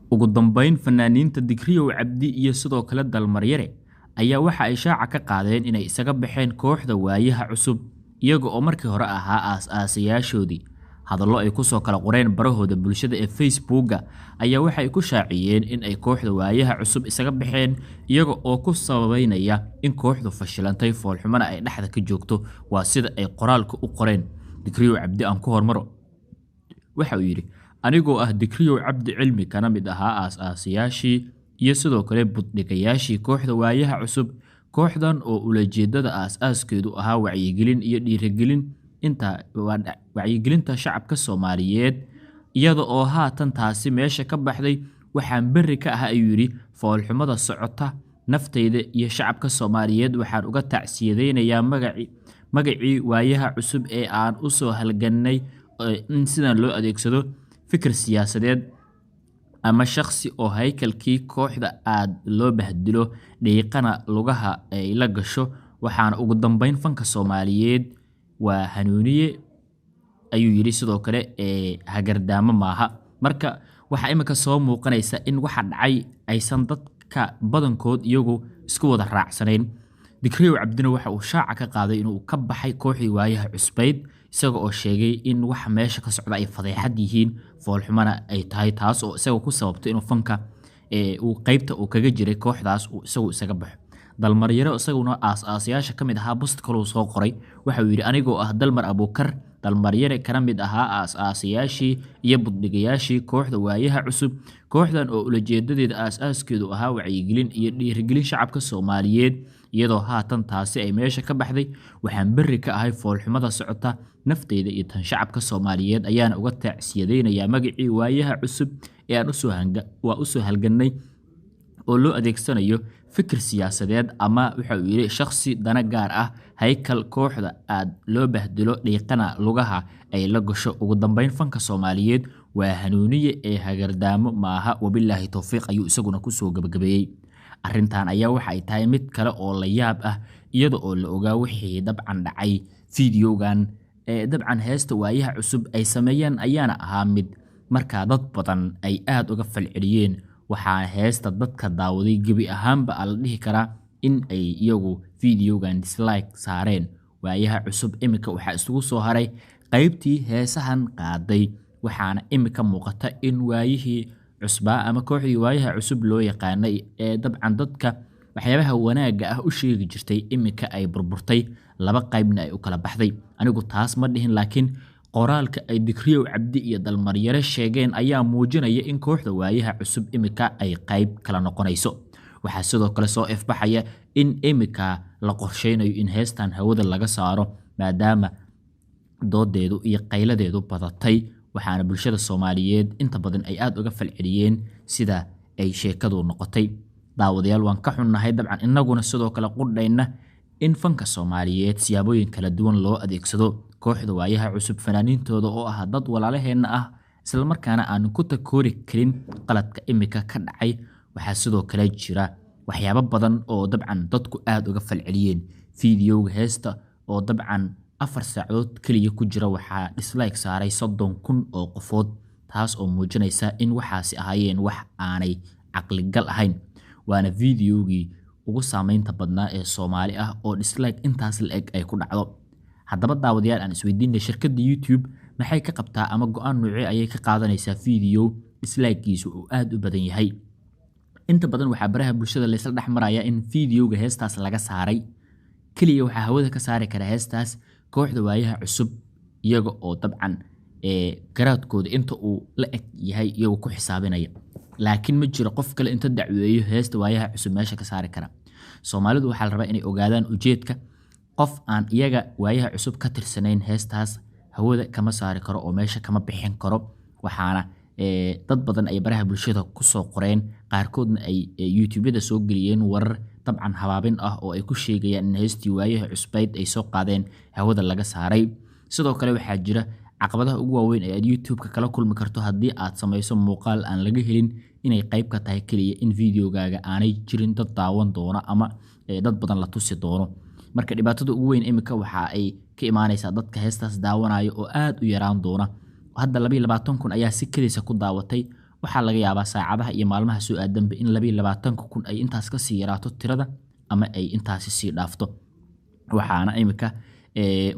ugu dambeyn fanaaniinta Digriyow Cabdi iyo sidoo kale Dalmaryare ayaa waxa ay shaaca ka qaadeen inay isaga baxeen kooxda waayaha cusub iyaga oo markii hore ahaa aas-aasayaashoodii hadallo ay ku soo kala qoreen barahooda bulshada ee Facebook ayaa waxa ay ku shaaciyeen in ay kooxda waayaha cusub isaga baxeen iyaga oo ku sababeynaya in kooxdu fashilantay foolxumana ay dhaxda ka joogto waa sida ay qoraalka u qoreen Digriyow Cabdi aan ku hormaro waxa uu yiri anigoo ah Digriyow Cabdi cilmi kana mid ahaa aas-aasayaashii iyo sidoo kale buddhigayaashii kooxda waayaha cusub kooxdan oo ulajeedada aas-aaskeedu ahaa wacyigelin iyo dhiirigelin wacyigelinta shacabka Soomaaliyeed iyada oo haatan taasi meesha ka baxday waxaan berri ka ah ayuu yiri foolxumada socota naftayda iyo shacabka Soomaaliyeed waxaan uga tacsiyadeynayaa magacii waayaha cusub ee aan u soo halganay in sidan loo adeegsado fikir siyaasadeed ama shakhsi oo haykalkii kooxda aad loo bahdilo dhiiqana lugaha ay la gasho waxaana ugu dambeyn fanka Soomaaliyeed waa hanuuniye ayuu yiri sidoo kale hagardaamo maaha marka waxa imika soo muuqanaysa in waxa dhacay aysan dadka badankood iyagu isku wada raacsanayn Digriyow Cabdina waxa uu shaaca ka qaaday inuu ka baxay kooxdii waayaha cusbayd isaga oo sheegay in wax meesha ka socda ay fadeexad yihiin foolxumana ay tahay taas oo isaga ku sababtay inuu fanka uu qaybta uu kaga jiray kooxdaas uu isaga baxo Dalmaryare isaguna aas-aasayaasha kamid ahaa post kale soo qoray waxa uu yiri anigoo ah Dalmar Abuukar Dalmaryare kana mid ahaa aas-aasayaashii iyo buddhigayaashii kooxda waayaha cusub kooxdan oo ulajeedadeeda aas-aaskeedu ahaa wacyigelin iyo dhiirigelin shacabka Soomaaliyeed iyadoo haatan taasi ay meesha ka baxday waxaan berri ka ahay foolxumada socota naftayda iyo tan shacabka Soomaaliyeed ayaana uga tacsiyadeynayaa magacii waayaha cusub ee aan u soo halganay oo loo adeegsanayo fikir siyaasadeed ama waxa uu yiri shakhsi dana gaar ah haykal kooxda aad loo bahdilo dhiiqana lugaha ay la gasho ugu dambeyn fanka Soomaaliyeed waa hanuuniye ee hagardaamo maaha wabillahi tawfiiq ayuu isaguna ku soo gabagabeeyay arrintan ayaa waxa ay tahay mid kale oo la yaab ah iyada oo la ogaa wixii dabcan dhacay fiidiyogan dabcan heesta waayaha cusub ay sameeyeen ayaana ahaa mid marka dad badan ay aad uga falceliyeen waxaa heesta dadka daawaday gabi ahaanba la dhihi karaa in ay iyagu fiidiyogan dislike saareen waayaha cusub imika waxa isugu soo haray qaybtii heesahan qaaday waxaana imika muuqata in waayihii cusbaa ama kooxdii waayaha cusub loo yaqaanay ee dabcan dadka waxyaabaha wanaaga ah u sheegi jirtay imika ay burburtay laba qaybna ay u kala baxday anigu taas ma dhihin laakiin qoraalka ay Digriyow Cabdi iyo Dalmaryare sheegeen ayaa muujinaya in kooxda waayaha cusub imika ay qayb kala noqonayso waxa sidoo kale soo ifbaxaya in imika la qorsheynayo in heestan hawada laga saaro maadaama doodeedu iyo qayladeedu badatay waxaana bulshada Soomaaliyeed inta badan ay aad uga falceliyeen sida ay sheekadu noqotay daawadayaal waan ka xunnahay dabcan inaguna sidoo kale qudhayna in fanka Soomaaliyeed siyaabooyin kala duwan loo adeegsado kooxda waayaha cusub fanaaniintooda oo ah dad walaalaheena ah isla markaana aan ku takoori karin qaladka imika ka dhacay waxa sidoo kale jira waxyaabo badan oo dabcan dadku aad uga falceliyeen fiidiyowga heesta oo dabcan 4 saacadood kaliya ku jira waxa dislike saaray 30,000 oo qofood taas oo muujinaysa in waxaasi ahaayeen wax aanay aqli gal ahayn waana fiidiyowgii ugu saameynta badnaa ee Soomaali ah oo dislike intaas la eg ay ku dhacdo haddaba daawadayaal aan isweydiinay shirkadda YouTube maxay ka qabtaa ama go'aan nuucee ayay ka qaadanaysaa fiidiyow dislike-giisu uu aad u badan yahay inta badan waxa baraha bulshada la isla dhaxmaraya in fiidiyowga heestaas laga saaray kaliya waxa hawada ka saari kara heestaas kooxda waayaha cusub iyaga oo dabcan garaadkooda inta uu la eg yahay iyagu ku xisaabinaya laakiin ma jiro qof kale inta dacweeyo heesta waayaha cusub meesha ka saari kara Soomaalidu waxa la rabaa inay ogaadaan ujeedka qof aan iyaga waayaha cusub ka tirsanayn heestaas hawada kama saari karo oo meesha kama bixin karo waxaana dad badan ay baraha bulshada ku soo qoreen qaarkoodna ay YouTube-da soo galiyeen warar dabcan habaabin ah oo ay ku sheegayaan in heestii waayaha cusbayd ay soo qaadeen hawada laga saaray sidoo kale waxa jira caqabadaha ugu waaweyn ee YouTube-ka kala kulmi karto haddii aad samayso muuqaal aan laga helin inay qayb ka tahay kaliya in fiidiyowgaaga aanay jirin dad daawan doona ama dad badan la tusi doono marka dhibaatada ugu weyn imika waxa ay ka imaanaysaa dadka heestaas daawanayo oo aad u yaraan doona hadda 22,000 ayaa si kaliya ku daawatay waxaa laga yaabaa saacadaha iyo maalmaha soo aadanba in 22,000 ay intaas ka sii yaraato tirada ama ay intaasi sii dhaafto. waxaana imika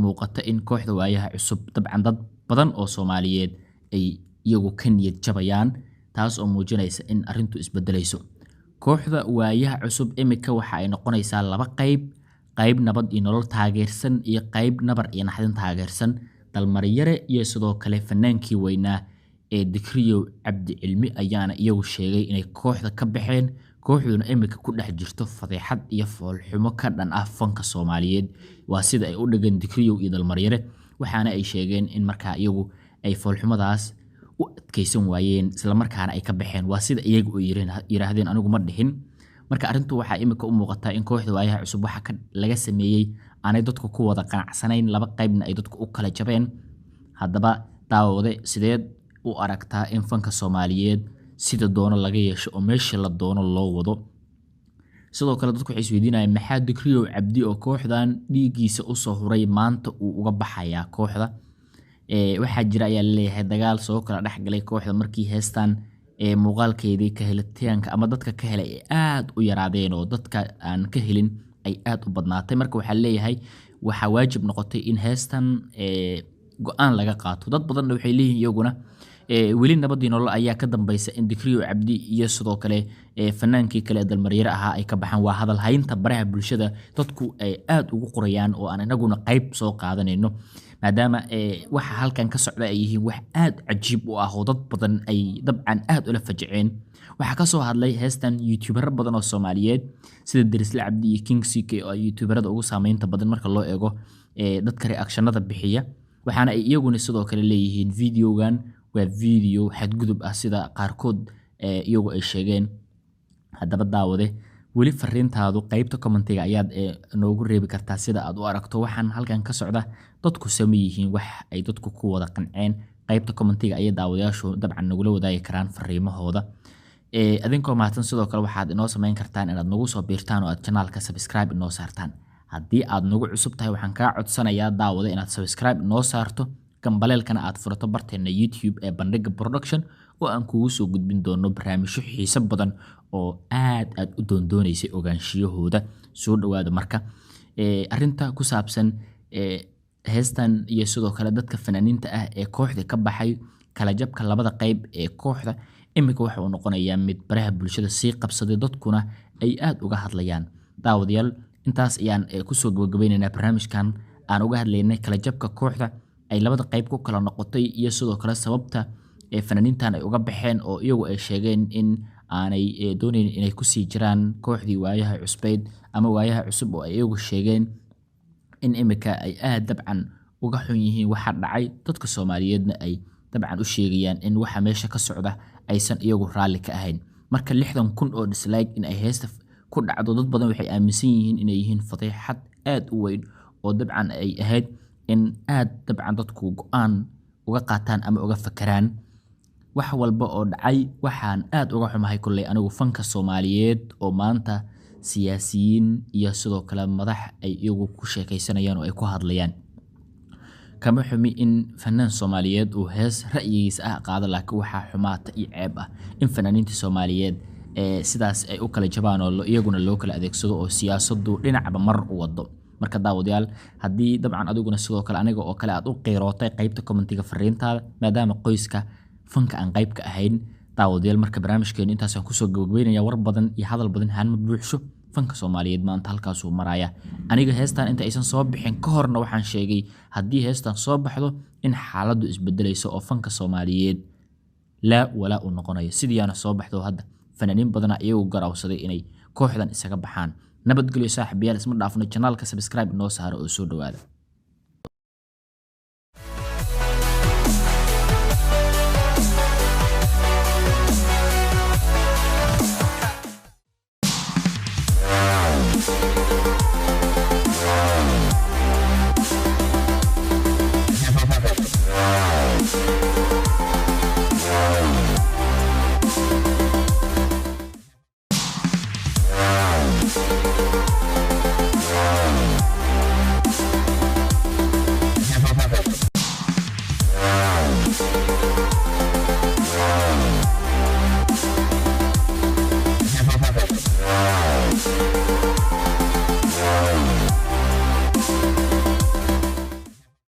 muuqata in kooxda waayaha cusub dabcan dad badan oo Soomaaliyeed ay iyagu ka niyad jabayaan, taas oo muujinaysa in arintu isbedelayso. kooxda waayaha cusub imika waxa ay noqonaysaa laba qayb nabad iyo nolol taageersan iyo qayb nabar iyo naxdin taageersan. Dalmaryare iyo sidoo kale fanaankii weynaa ee Dikriyow Cabdi Cilmi ayaana iyagu sheegay inay kooxda ka baxeen, kooxduna imika ku dhex jirto fadeexad iyo foolxumo ka dhan ah fanka Soomaaliyeed. waa sida ay u dhagan Dikriyow iyo Dalmaryare, waxaana ay sheegeen in markaa iyagu ay foolxumadaas u adkeysan waayeen isla markaana ay ka baxeen. waa sida iyagu yiraahdeen, anigu ma dhihin. marka arintu waxa imika u muuqataa in kooxda waayaha cusub waxa laga sameeyay aanay dadku ku wada qanacsanayn, laba qaybna ay dadku u kala jabeen. haddaba daawade sideed u aragtaa in fanka Soomaaliyeed sida doono laga yeesho oo meesha la doono loo wado? sidoo kale dadku waxay isweydiinayaan maxaa Dikriyow Cabdi oo kooxdan dhiigiisa u soo huray maanta uu uga baxayaa kooxda. waxaa jira ayaa leeyahay dagaal soo kala dhexgalay kooxda markii heestan muuqaalkeedii ka helitaanka ama dadka ka helay ay aad u yaraadeen oo dadka aan ka helin ay aad u badnaatay. marka waxaa leeyahay waxa waajib noqotay in heestan go'aan laga qaato. dad badan waxay leeyihiin iyaguna weli nabadii nolol ayaa ka dambaysa in Dikriyow Cabdi iyo sidoo kale fanaankii kale Dalmaryare ahaa ay ka baxaan. waa hadal haynta baraha bulshada dadku ay aad ugu qorayaan oo aan inaguna qayb soo qaadanayno, maadaama waxa halkan ka socda ay yihiin wax aad cajiib u ah oo dad badan ay dabcan aad ula fajaceen. waxaa ka soo hadlay heestan YouTuber badan oo Soomaaliyeed sida Darisle Cabdi iyo King CK oo YouTuberada ugu saameynta badan marka loo eego dadka reactionada bixiya. waxaana ay iyaguna sidoo kale leeyihiin videogan waa video xadgudub ah sida qaarkood iyagu ay sheegeen. haddaba daawade weli fariintaadu qaybta commentiga ayaad noogu reebi kartaa sida aad u aragto waxaan halkan ka socda. dadku sameeyeen wax ay dadku ku wada qanceen. qaybta commentiga ay daawadayaashu dabcan nagula wadaagi karaan fariimahooda. adinkoo mahadsan sidoo kale waxaad inoo sameyn kartaan inaad nagu soo biirtaan oo aad channelka subscribe inoo saartaan. haddii aad nagu cusub tahay waxaan kaa codsanayaa daawada inaad subscribe inoo saarto, gambaleelkana aad furato barteena YouTube ee Bandhiga Production oo aan kugu soo gudbin doono barnaamijyo xiiso badan oo aad u doondoonaysay ogaanshiyahooda. soo dhawaada marka arinta ku saabsan heestan iyo sidoo kale dadka fanaaniinta ah ee kooxda ka baxay, kala jabka labada qayb ee kooxda imika waxa uu noqonayaa mid baraha bulshada sii qabsaday, dadkuna ay aad uga hadlayaan. daawadayaal intaas ayaan ku soo gabagabaynaynaa barnaamijkan aan uga hadlaynay kala jabka kooxda ay labada qayb ku kala noqotay iyo sidoo kale sababta fanaaniintan ay uga baxeen oo iyagu ay sheegeen in aanay doonayn inay ku sii jiraan kooxdii waayaha cusbeed ama waayaha cusub oo ay iyagu sheegeen in imika ay aad dabcan uga xun yihiin waxa dhacay. dadka Soomaaliyeedna ay dabcan u sheegayaan in waxa meesha ka socda aysan iyagu raalli ka ahayn. marka 60,000 oo dislike in ay heesta ku dhacdo, dad badan waxay aaminsan yihiin inay yihiin fadeexad aad u weyn oo dabcan ay ahayd in aad dabcan dadku go'aan uga qaataan ama uga fakaraan. wax walba oo dhacay waxaan aad uga xumahay kulley anigu fanka Soomaaliyeed oo maanta siyaasiyiin iyo sidoo kale madax ay iyagu ku sheekaysanayaan oo ay ku hadlayaan. kama xumi in fanaan Soomaaliyeed uu hees ra'yigiisa ah qaado, laakiin waxaa xumaata iyo ceeb ah in fanaaniinta Soomaaliyeed sidaas ay u kala jabaan oo iyaguna loo kala adeegsado oo siyaasaddu dhinacba mar u wado. marka daawadayaal haddii dabcan adiguna sidoo kale aniga oo kale aad u qeyrootay qaybta commentiga fariintaada maadaama qoyska fanka aan qayb ka ahayn. daawadayaal marka barnaamijkeena intaas aan kusoo gabagabeynaya war badan iyo hadal badan haan ma buuxsho. fanka Soomaaliyeed maanta halkaas uu maraya. aniga heestan inta aysan soo bixin ka horna waxaan sheegay haddii heestan soo baxdo in xaaladdu isbedelayso oo fanka Soomaaliyeed la walaa u noqonayo. sidiiana soo baxdo hadda fanaaniin badan iyagu garawsaday inay kooxdan isaga baxaan. nabadgelyo saaxiibayaal, isma dhaafno channelka subscribe inoo saaro oo soo dhawaada.